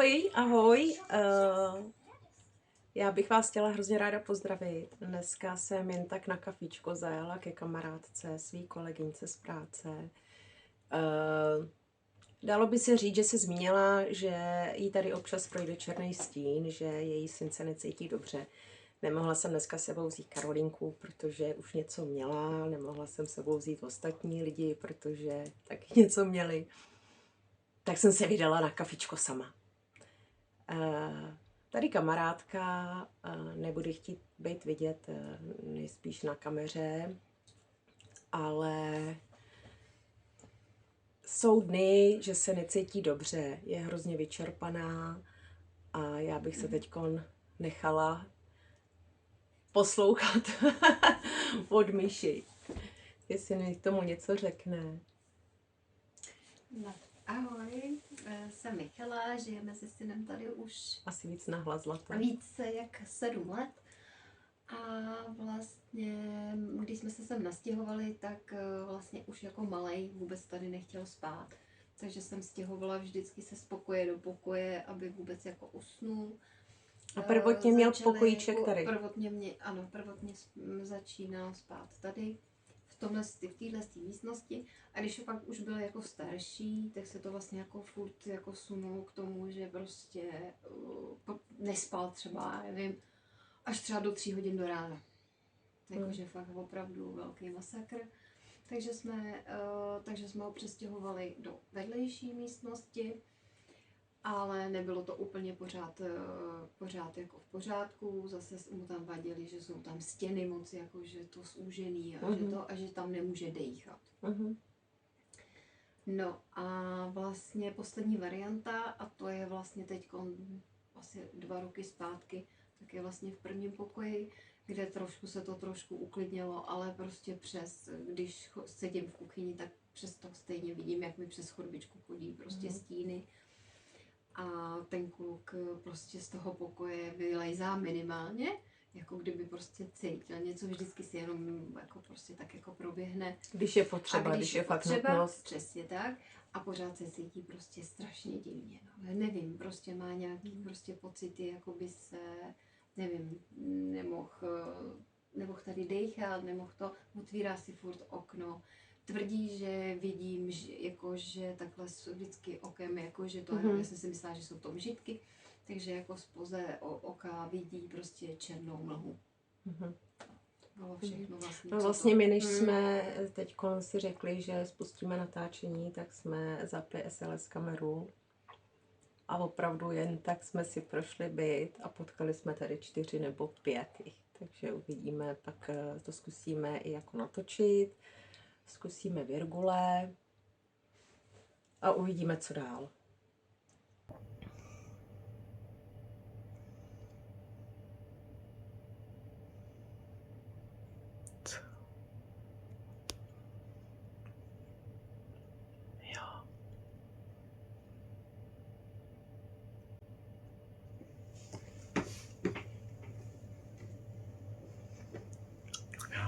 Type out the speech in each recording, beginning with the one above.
Ahoj, ahoj. Já bych vás chtěla hrozně ráda pozdravit. Dneska jsem jen tak na kafičko zajela ke kamarádce, svý kolegyňce z práce. Dalo by se říct, že se zmínila, že jí tady občas projde černý stín, že její syn se necítí dobře. Nemohla jsem dneska sebou vzít Karolinku, protože už něco měla, nemohla jsem sebou vzít ostatní lidi, protože taky něco měli. Tak jsem se vydala na kafičko sama. Tady kamarádka nebude chtít být vidět nejspíš na kameře, ale jsou dny, že se necítí dobře, je hrozně vyčerpaná a já bych se teďkon nechala poslouchat od myši, jestli mi k tomu něco řekne. No, ahoj, jsem Michala, žijeme se synem tady už Asi víc nahlas zlato. více jak 7 let. A vlastně, když jsme se sem nastěhovali, tak vlastně už jako malej vůbec tady nechtěl spát. Takže jsem stěhovala vždycky se z pokoje do pokoje, aby vůbec jako usnul. A prvotně měl pokojíček tady. Prvotně začínal spát tady. V této místnosti, a když pak už byl jako starší, tak se to vlastně jako furt jako sunulo k tomu, že prostě nespal třeba, nevím, až třeba do 3 hodin do rána. Jakože fakt opravdu velký masakr. Takže jsme ho přestěhovali do vedlejší místnosti, ale nebylo to úplně pořád jako v pořádku. Zase mu tam vadili, že jsou tam stěny moc jakože to zúžený a že tam nemůže dejchat. No a vlastně poslední varianta, a to je vlastně teď asi 2 roky zpátky, tak je vlastně v prvním pokoji, kde se to trošku uklidnilo, ale prostě když sedím v kuchyni, tak přesto stejně vidím, jak mi přes chodbičku chodí prostě stíny. A ten kluk prostě z toho pokoje vylejzá minimálně, jako kdyby prostě cítil něco, vždycky si jenom jako prostě tak jako proběhne. Když je potřeba, když je fakt nutnost. Přesně tak. A pořád se cítí prostě strašně divně. No. Nevím, prostě má nějaký prostě pocity, jako by se, nevím, nemohl tady dejchat, otvírá si furt okno. Tvrdí, že vidím, že takhle vždycky okem, že to, já jsem si myslela, že jsou to mžitky, takže jako spoze oka vidí prostě černou mlhu. Bylo všechno vlastně. No vlastně my, než jsme teď si řekli, že spustíme natáčení, tak jsme zapli SLS kameru a opravdu jen tak jsme si prošli byt a potkali jsme tady 4 nebo 5. Takže uvidíme, pak to zkusíme i jako natočit. Zkusíme virgule a uvidíme, co dál.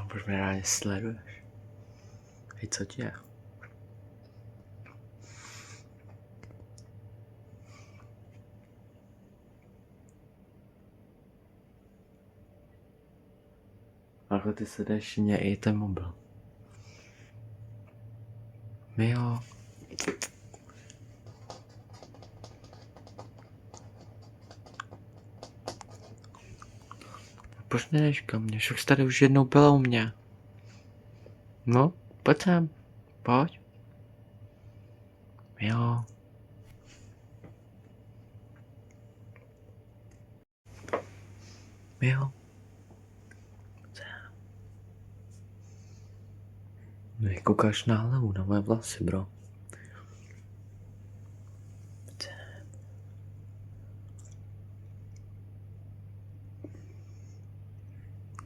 Proč mě rádi sleduješ? Hej, co ti je? Ako ty se jdeš mě i ten mobil. Jo. Proč nejdeš ke mně? Však jsi tady už jednou byla u mě. No, pojď sem. Pojď. Jo. Jo. No, koukáš na hlavu, na moje vlasy, bro.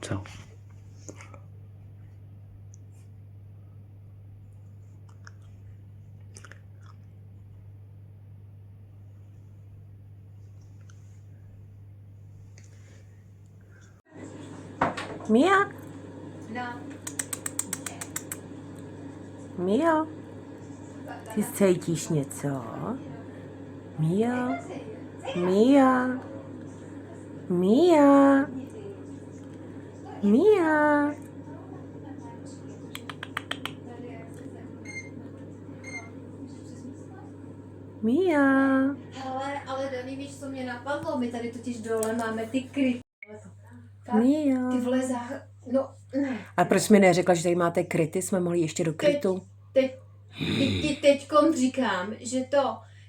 Co? Mia? No. Mia? Ty cítíš něco? Mia? Mia. Mia. Mia. Mia. Hele, ale Dani, víš, co mě napadlo? My tady totiž dole máme ty kryty. Mia. Ty vole no, ne. A proč mi neřekla, že tady máte kryty? Jsme mohli ještě do krytu. Teďkom říkám,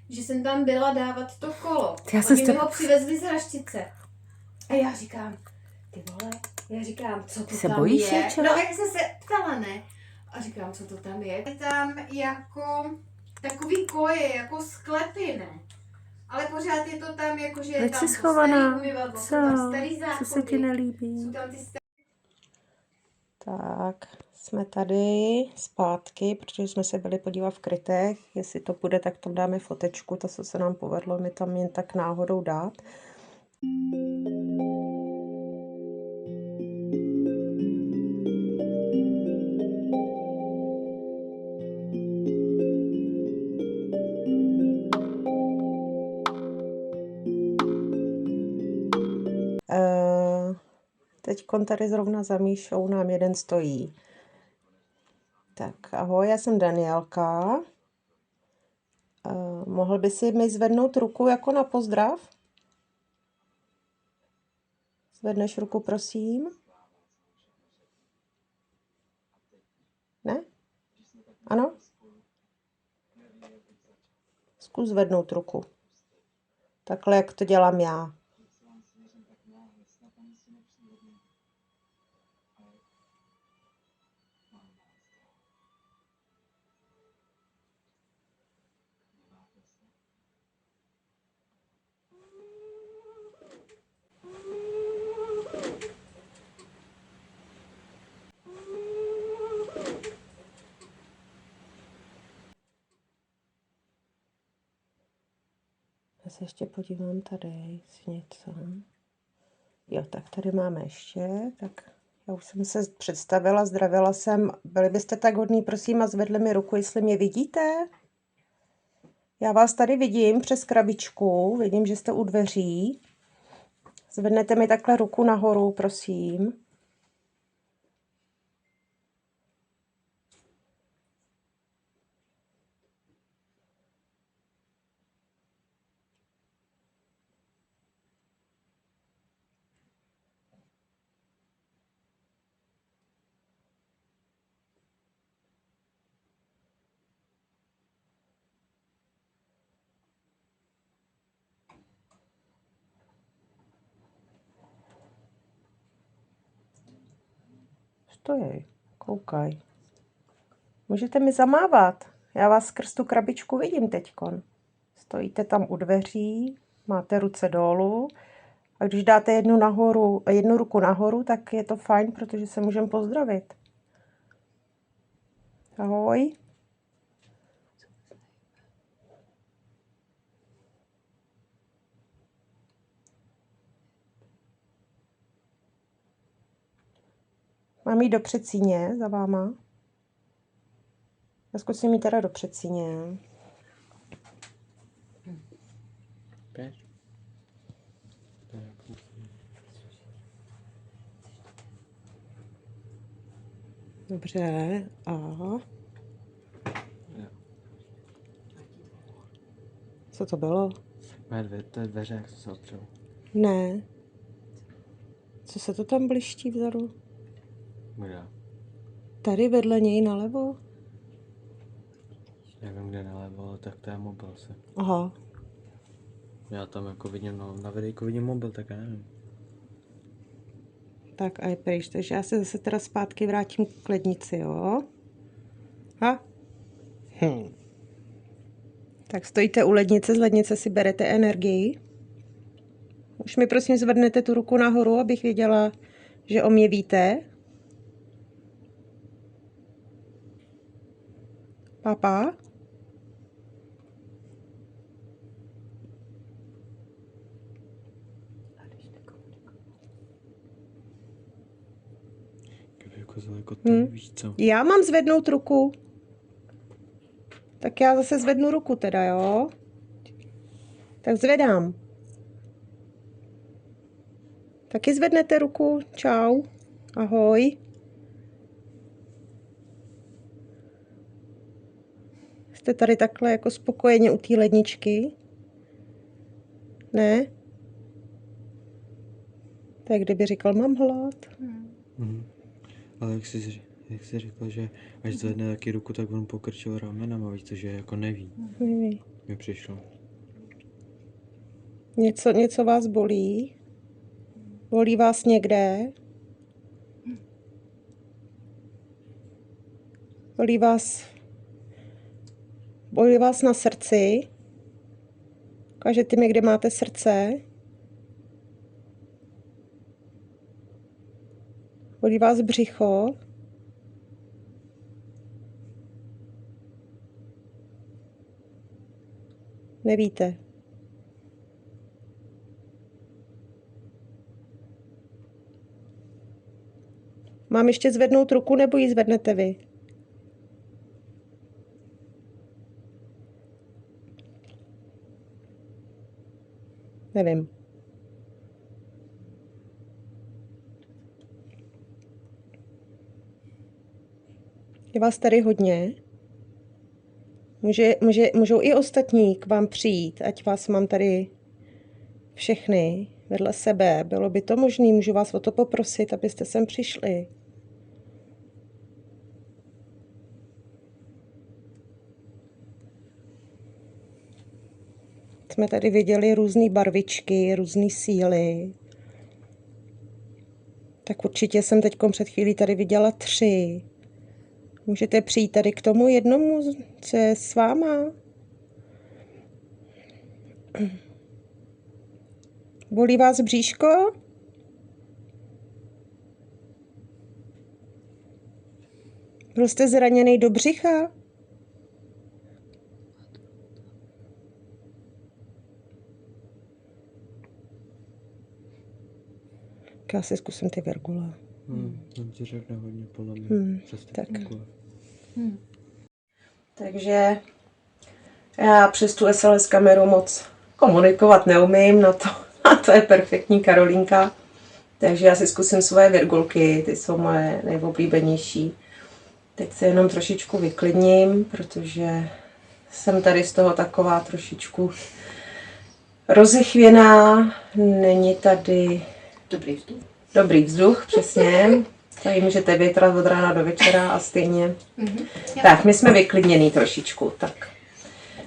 že jsem tam byla dávat to kolo. Já jsem Oni si mi to- ho přivezli z Raštice. A já říkám, ty vole, co to se tam bojíš je? něčeho? No, jak jsem se ptala, ne? A říkám, co to tam je? Je tam jako takový koje, jako sklepy, ne? Ale pořád je to tam, jako že je Proč tam jsi to schovaná? starý umyvadlo, Co? jsou tam starý Co se ti záchody, nelíbí? jsou tam ty Tak, jsme tady zpátky, protože jsme se byli podívat v krytech. Jestli to bude, tak tam dáme fotečku, to se nám povedlo mi tam jen tak náhodou dát. Teď tady zrovna za Míšou nám jeden stojí. Tak ahoj, já jsem Danielka. Mohl by si mi zvednout ruku jako na pozdrav? Zvedneš ruku, prosím? Ne? Ano? Zkus zvednout ruku. Takhle, jak to dělám já. Já se ještě podívám tady, jestli něco. Jo, tak tady máme ještě. Tak já už jsem se představila, zdravila jsem. Byli byste tak hodní, prosím, a zvedli mi ruku, jestli mě vidíte. Já vás tady vidím přes krabičku, vidím, že jste u dveří. Zvednete mi takhle ruku nahoru, prosím. Stojí, koukaj. Můžete mi zamávat. Já vás skrz tu krabičku vidím teďkon. Stojíte tam u dveří, máte ruce dolů. A když dáte jednu ruku nahoru, tak je to fajn, protože se můžeme pozdravit. Ahoj. Mám jít do předsíně za váma. Já zkusím jít teda do předsíně. Pěš? Dobře. A co to bylo? To je dveře, jak se opřel. Ne. Co se to tam bliští vzadu? Kde? Tady vedle něj nalevo? Nevím, kde nalevo, ale tak to je mobil se. Aha. Já tam jako vidím, na videjku vidím mobil, tak já nevím. Tak a je pryč. Takže já se zase teda zpátky vrátím k lednici, jo? Ha? Tak stojíte u lednice, z lednice si berete energii. Už mi prosím zvednete tu ruku nahoru, abych věděla, že o mě víte. Papa? Jako ty, víš co? Já mám zvednout ruku. Tak já zase zvednu ruku teda, jo? Tak zvedám. Taky zvednete ruku? Čau. Ahoj. Jste tady takhle jako spokojeně u té ledničky? Ne? Tak kdyby říkal, mám hlad. Ale jak jsi řekl, že až zvedne taky ruku, tak on pokrčil ramenama, víš to, že jako neví. Neví. Mi přišlo. Něco vás bolí? Bolí vás někde? Bolí vás na srdci? Ukážete mi, kde máte srdce? Bolí vás břicho? Nevíte. Mám ještě zvednout ruku, nebo ji zvednete vy? Nevím. Je vás tady hodně? Můžou i ostatní k vám přijít, ať vás mám tady všechny vedle sebe. Bylo by to možné? Můžu vás o to poprosit, abyste sem přišli? Jsme tady viděli různé barvičky, různé síly. Tak určitě jsem teď před chvílí tady viděla 3. Můžete přijít tady k tomu jednomu, co je s váma? Bolí vás bříško? Byl jste zraněný do břicha? Já si zkusím ty virgule. On ti řekne hodně podle mě. Přes ty tak. virgule. Takže já přes tu SLS kameru moc komunikovat neumím, na to je perfektní Karolínka. Takže já si zkusím svoje virgulky, ty jsou moje nejoblíbenější. Teď se jenom trošičku vyklidním, protože jsem tady z toho taková trošičku rozechvěná, není tady dobrý vzduch, přesně. Tady můžete větrat od rána do večera a stejně. Tak, my jsme vyklidněný trošičku, tak.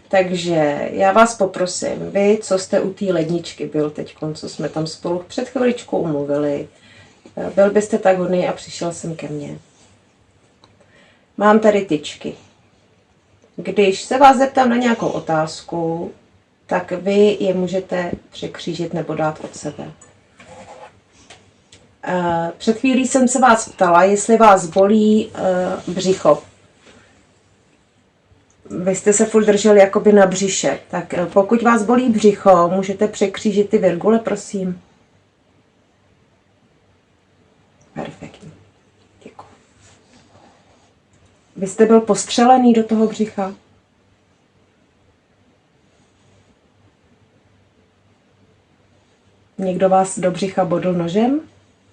Takže já vás poprosím, vy, co jste u té ledničky byl teď, co jsme tam spolu před chviličkou mluvili, byl byste tak hodný a přišel jsem ke mně. Mám tady tyčky. Když se vás zeptám na nějakou otázku, tak vy je můžete překřížit nebo dát od sebe. Před chvílí jsem se vás ptala, jestli vás bolí břicho. Vy jste se furt drželi jakoby na břiše. Tak pokud vás bolí břicho, můžete překřížit ty virgule, prosím. Perfektní. Děkuji. Vy jste byl postřelený do toho břicha? Někdo vás do břicha bodl nožem?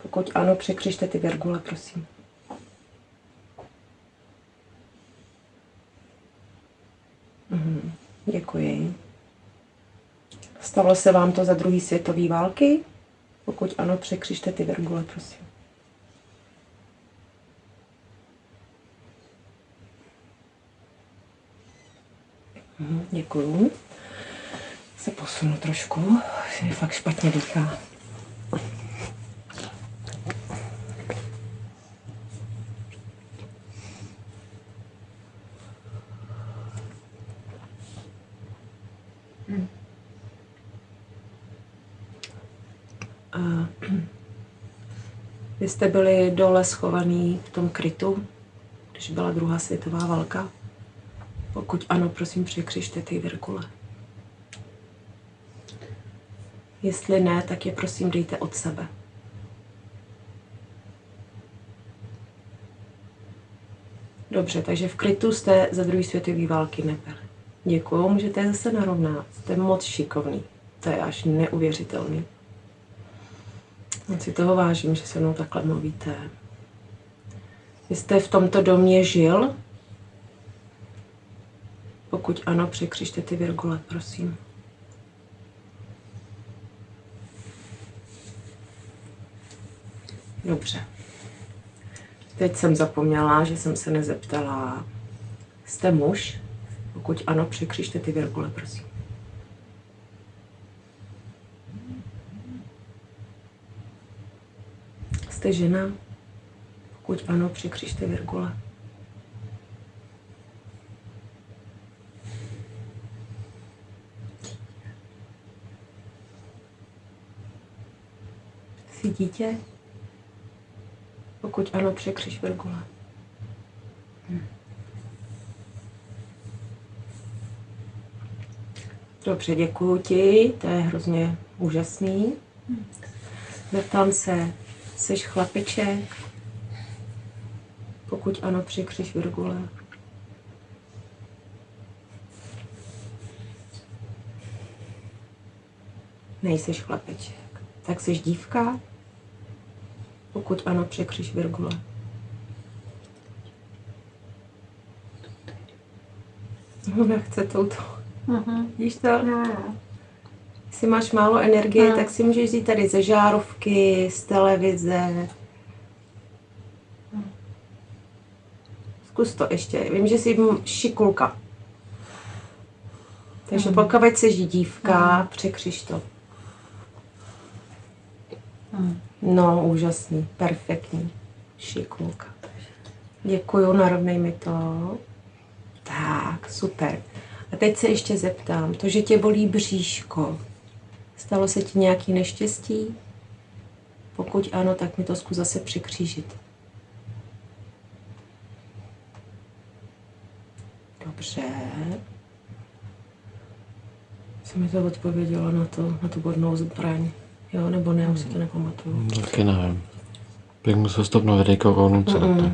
Pokud ano, překřižte ty virgule, prosím. Děkuji. Stalo se vám to za druhé světové války? Pokud ano, překřižte ty virgule, prosím. Děkuju. Se posunu trošku, mě fakt špatně dýchá. Vy jste byli dole schovaný v tom krytu, když byla druhá světová válka? Pokud ano, prosím, překřižte ty virgule. Jestli ne, tak je prosím dejte od sebe. Dobře, takže v krytu jste za druhé světové války nebyli. Děkuju, můžete zase narovnat. Jste moc šikovný. To je až neuvěřitelný. Moc si toho vážím, že se mnou takhle mluvíte. Vy jste v tomto domě žil? Pokud ano, překřižte ty virgule, prosím. Dobře. Teď jsem zapomněla, že jsem se nezeptala. Jste muž? Pokud ano, překřižte ty virgule, prosím. Jste žena? Pokud ano, překřižte virgule. Jsi dítě? Pokud ano, překřiž virgule. Dobře, děkuju ti, to je hrozně úžasný. Zeptám se, jsi chlapeček? Pokud ano, překřiž virgule. Nejseš chlapeček. Tak jsi dívka? Pokud ano, překřiž virgule. Ona chce touto. Víš to? Jestli máš málo energie, tak si můžeš jít tady ze žárovky, z televize. Zkus to ještě. Vím, že jsi šikulka. Takže pokud jsi dívka, překřiž to. No, úžasný, perfektní. Šikulka. Děkuju, narovnej mi to. Tak, super. A teď se ještě zeptám, to, že tě bolí bříško, stalo se ti nějaký neštěstí? Pokud ano, tak mi to zkus zase překřížit. Dobře. Co mi to odpovědělo na tu bodnou zbraň? Jo, nebo ne, už si to nepamatuju. Taky nevím. Bych musel stopnout videjko kouknout se na to.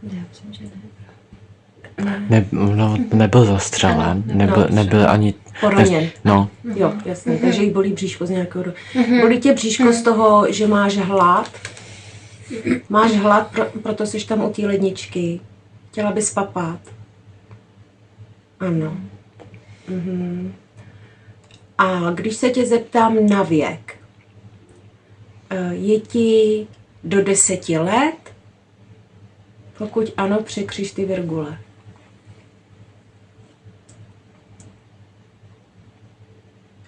Já myslím, že Nebyl zastřelen, nebyl ani... Poraněn. No. Jo, jasně, takže jí bolí bříško z nějakého... Bolí tě bříško z toho, že máš hlad? Máš hlad, proto jsi tam u té ledničky. Chtěla bys papat? Ano. A když se tě zeptám na věk, je ti do 10 let? Pokud ano, překřiž ty virgule.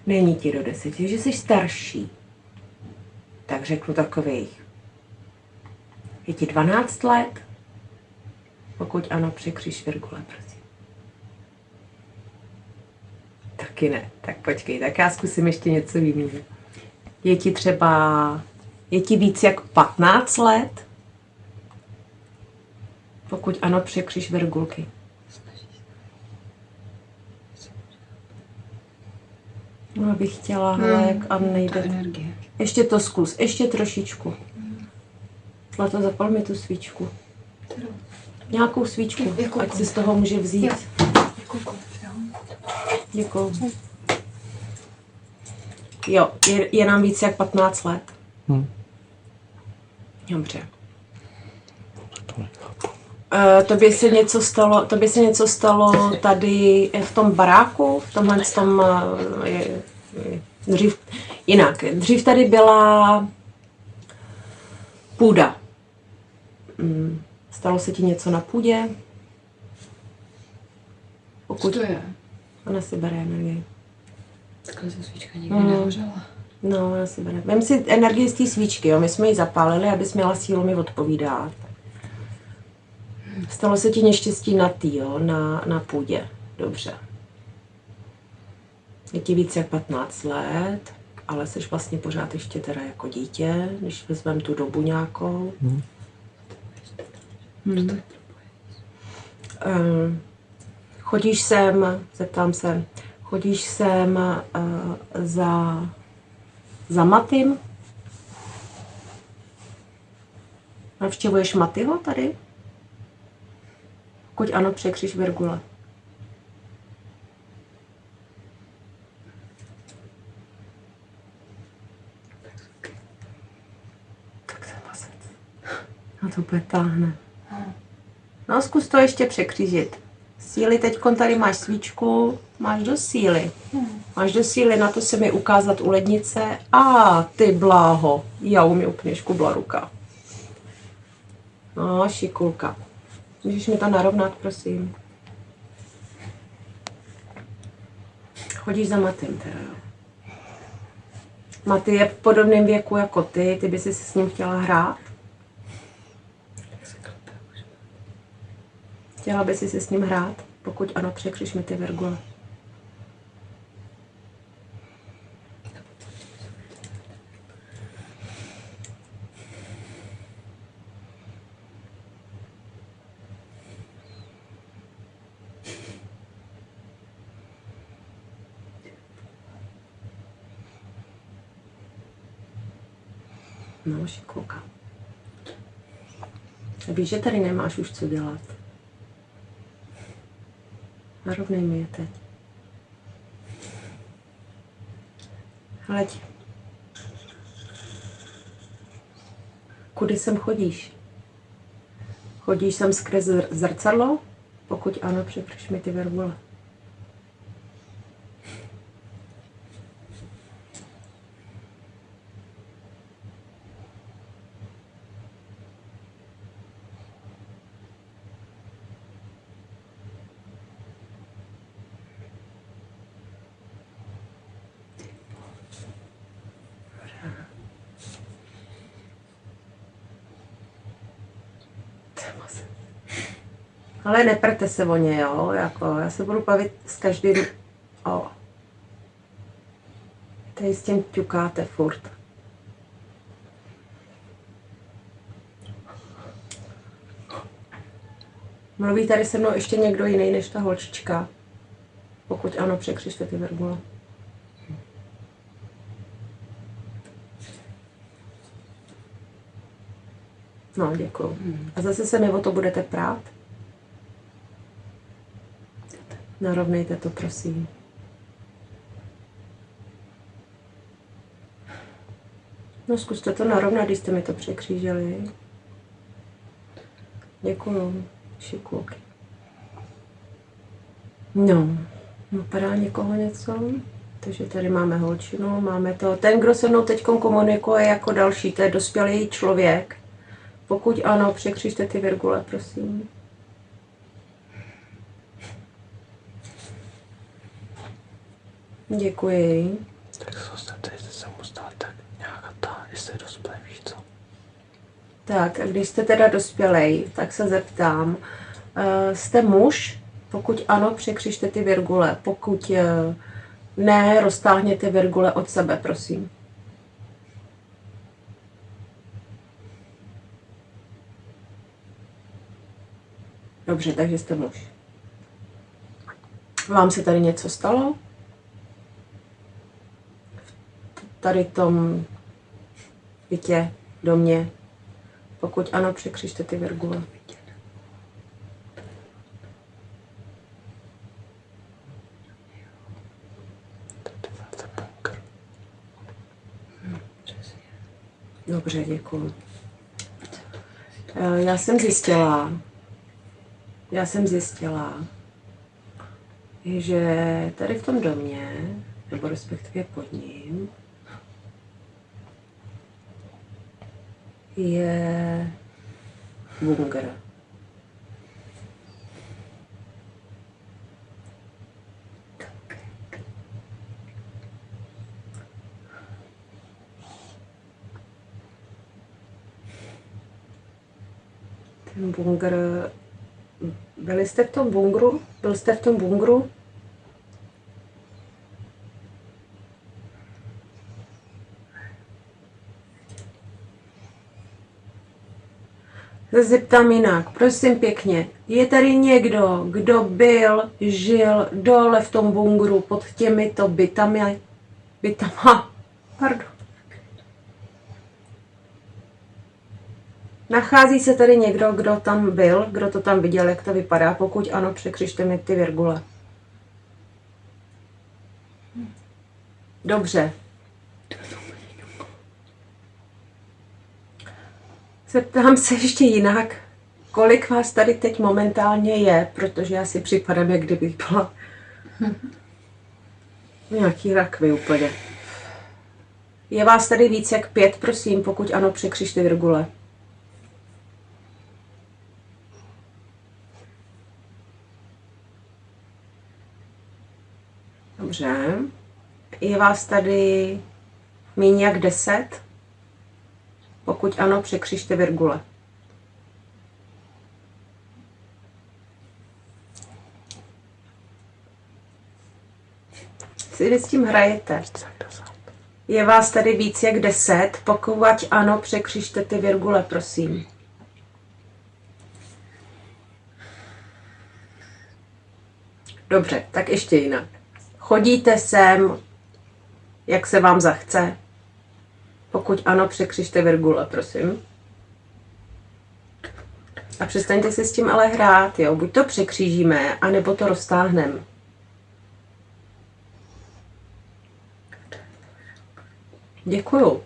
Není ti do 10, že jsi starší. Tak řeknu takových. Je ti 12 let? Pokud ano, překřiž virgule, prosím. Taky ne. Tak počkej, tak já zkusím ještě něco jiného. Je ti víc jak 15 let? Pokud ano, překřiž virgulky. No, abych chtěla, hele, jak a nejde. energie. Ještě to zkus, ještě trošičku. Zlato, zapal mi tu svíčku. Nějakou svíčku, ať si z toho může vzít. Děkuju. Jo, je nám víc jak 15 let. Dobře. Tobě se něco stalo tady v tom baráku, v tomhle tom, dřív tady byla půda. Stalo se ti něco na půdě? Pokud Co to je? Ona si bere energii. Takhle se svíčka nikdy nehořela. No, ona si bere. Vem si energii z té svíčky, jo. My jsme ji zapálili, abys měla sílu mi odpovídat. Stalo se ti neštěstí na půdě. Dobře. Je ti víc jak 15 let, ale jsi vlastně pořád ještě teda jako dítě, když vezmeme tu dobu nějakou. Chodíš sem, zeptám se, chodíš sem za Matym? Navštěvuješ Matyho tady? Pokud ano, překřiž virgule. A to úplně táhne. No, zkus to ještě překřížit. Síly, teď tady máš svíčku, máš do síly. Máš do síly na to se mi ukázat u lednice. Ty bláho, já mi úplně škubla ruka. No, šikulka. Můžeš mi to narovnat, prosím. Chodíš za Matym teda, jo. Maty je v podobném věku jako ty by si s ním chtěla hrát? Chtěla by si s ním hrát? Pokud ano, překřiž mi ty virgule. No, šikulka. Víš, že tady nemáš už co dělat. Narovnej mi je teď. Hleď. Kudy sem chodíš? Chodíš sem skrz zrcadlo? Pokud ano, překryš mi ty virgule. Ale neperte se o ně, jo, jako, já se budu bavit s každým, tady s tím ťukáte furt. Mluví tady se mnou ještě někdo jiný než ta holčička? Pokud ano, překřižte ty virgule. No, děkuju. A zase se mi o to budete prát? Narovnejte to, prosím. No, zkuste to narovnat, když jste mi to překřížili. Děkuju. Šikulky. No, napadá někoho něco? Takže tady máme holčinu, máme to. Ten, kdo se mnou teď komunikuje jako další, to je dospělý člověk. Pokud ano, překřižte ty virgule, prosím. Děkuji. Tak zůstaňte, jestli se mu stala tak nějaká jestli je dospělý, víš co? Tak, a když jste teda dospělej, tak se zeptám, jste muž? Pokud ano, překřižte ty virgule. Pokud ne, roztáhněte virgule od sebe, prosím. Dobře, takže jste muž. Vám se tady něco stalo? Tady v tom bytě, domě. Pokud ano, překřižte ty virgule. Dobře, děkuji. Já jsem zjistila, že tady v tom domě, nebo respektive pod ním, je bunkr. Ten bunkr... Byli jste v tom bunkru? Byl jste v tom bunkru? Zeptám jinak, prosím pěkně, je tady někdo, kdo žil dole v tom bunkru pod těmito bytama? Pardon. Nachází se tady někdo, kdo tam byl, kdo to tam viděl, jak to vypadá? Pokud ano, překřižte mi ty virgule. Dobře. Zeptám se ještě jinak, kolik vás tady teď momentálně je, protože já si připadám, jak kdybych byla nějaký rakvy úplně. Je vás tady víc jak 5, prosím, pokud ano, překřižte virgule. Dobře. Je vás tady méně jak 10? Pokud ano, překřižte virgule. Si vy s tím hrajete. Je vás tady víc jak 10? Pokud ano, překřižte ty virgule, prosím. Dobře, tak ještě jinak. Chodíte sem, jak se vám zachce? Pokud ano, překřižte virgule, prosím. A přestaňte si s tím ale hrát, jo. Buď to překřížíme, anebo to roztáhneme. Děkuju.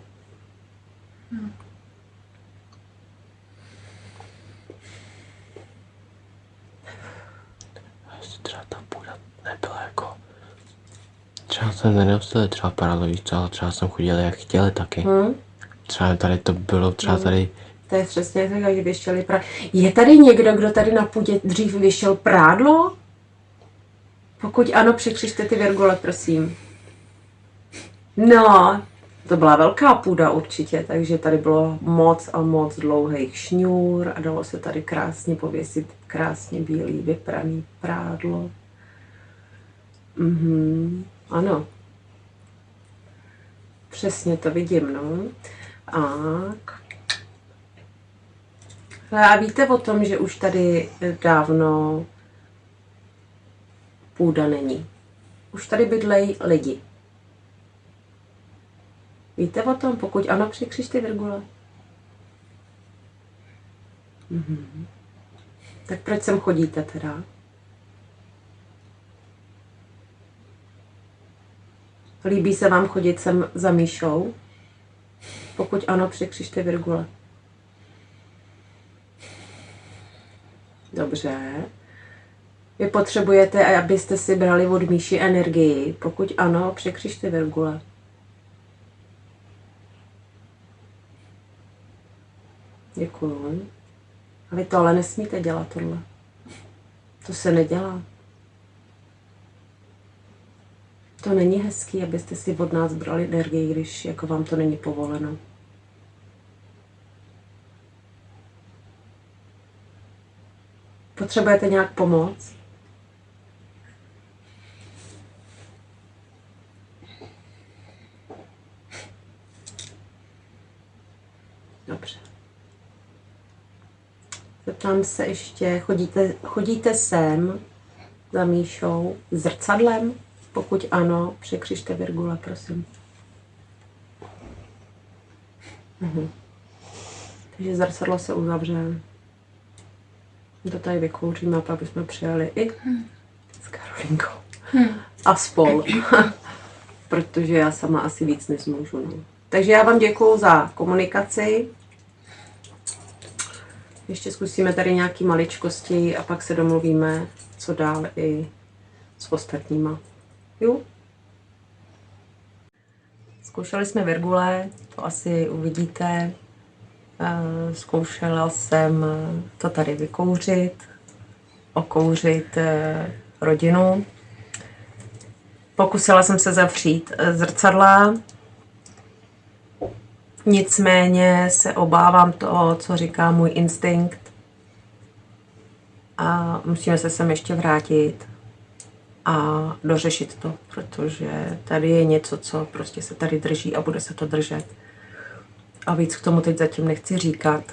Třeba ta půda nebyla jako... Třeba jsem nedostal třeba paralelíčka, ale třeba jsem chodil jak chtěli taky. Třeba tady to bylo, třeba tady... To je přesně tak, že věštěli prádlo. Je tady někdo, kdo tady na půdě dřív věšel prádlo? Pokud ano, překřižte ty virgule, prosím. No, to byla velká půda určitě, takže tady bylo moc a moc dlouhých šňůr a dalo se tady krásně pověsit krásně bílý vypraný prádlo. Ano. Přesně to vidím, no. A víte o tom, že už tady dávno půda není. Už tady bydlejí lidi. Víte o tom? Pokud ano, překřižte virgule. Tak proč sem chodíte teda? Líbí se vám chodit sem za Míšou? Pokud ano, překřižte virgule. Dobře. Vy potřebujete, abyste si brali od Míši energii. Pokud ano, překřižte virgule. Děkuju. A vy to ale nesmíte dělat, tohle. To se nedělá. To není hezký, abyste si od nás brali energii, když jako vám to není povoleno. Potřebujete nějak pomoct? Dobře. Zeptám se ještě, chodíte sem za Míšou zrcadlem? Pokud ano, překřižte virgule, prosím. Takže zrcadlo se uzavře. To tady vykouříme a pak bychom přijeli i s Karolinkou. A spol. Protože já sama asi víc nezmůžu. No. Takže já vám děkuju za komunikaci. Ještě zkusíme tady nějaký maličkosti a pak se domluvíme, co dál i s ostatníma. Jo? Zkoušeli jsme virgule, to asi uvidíte. Zkoušela jsem to tady vykouřit, okouřit rodinu. Pokusila jsem se zavřít zrcadla, nicméně se obávám toho, co říká můj instinkt. A musíme se sem ještě vrátit a dořešit to, protože tady je něco, co prostě se tady drží a bude se to držet. A víc k tomu teď zatím nechci říkat,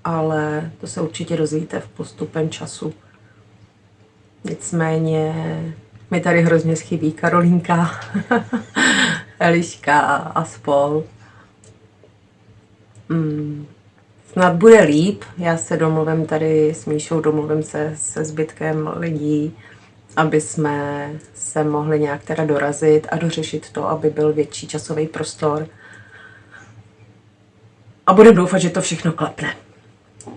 ale to se určitě dozvíte v postupem času. Nicméně mi tady hrozně chybí Karolínka, Eliška a spol. Snad bude líp, já se domluvím tady s Míšou, domluvím se zbytkem lidí, aby jsme se mohli nějak teda dorazit a dořešit to, aby byl větší časový prostor. A budeme doufat, že to všechno klapne.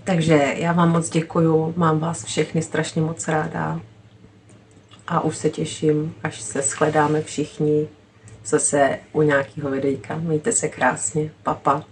Takže já vám moc děkuju, mám vás všechny strašně moc ráda. A už se těším, až se shledáme všichni zase u nějakého videjka. Mějte se krásně, papa.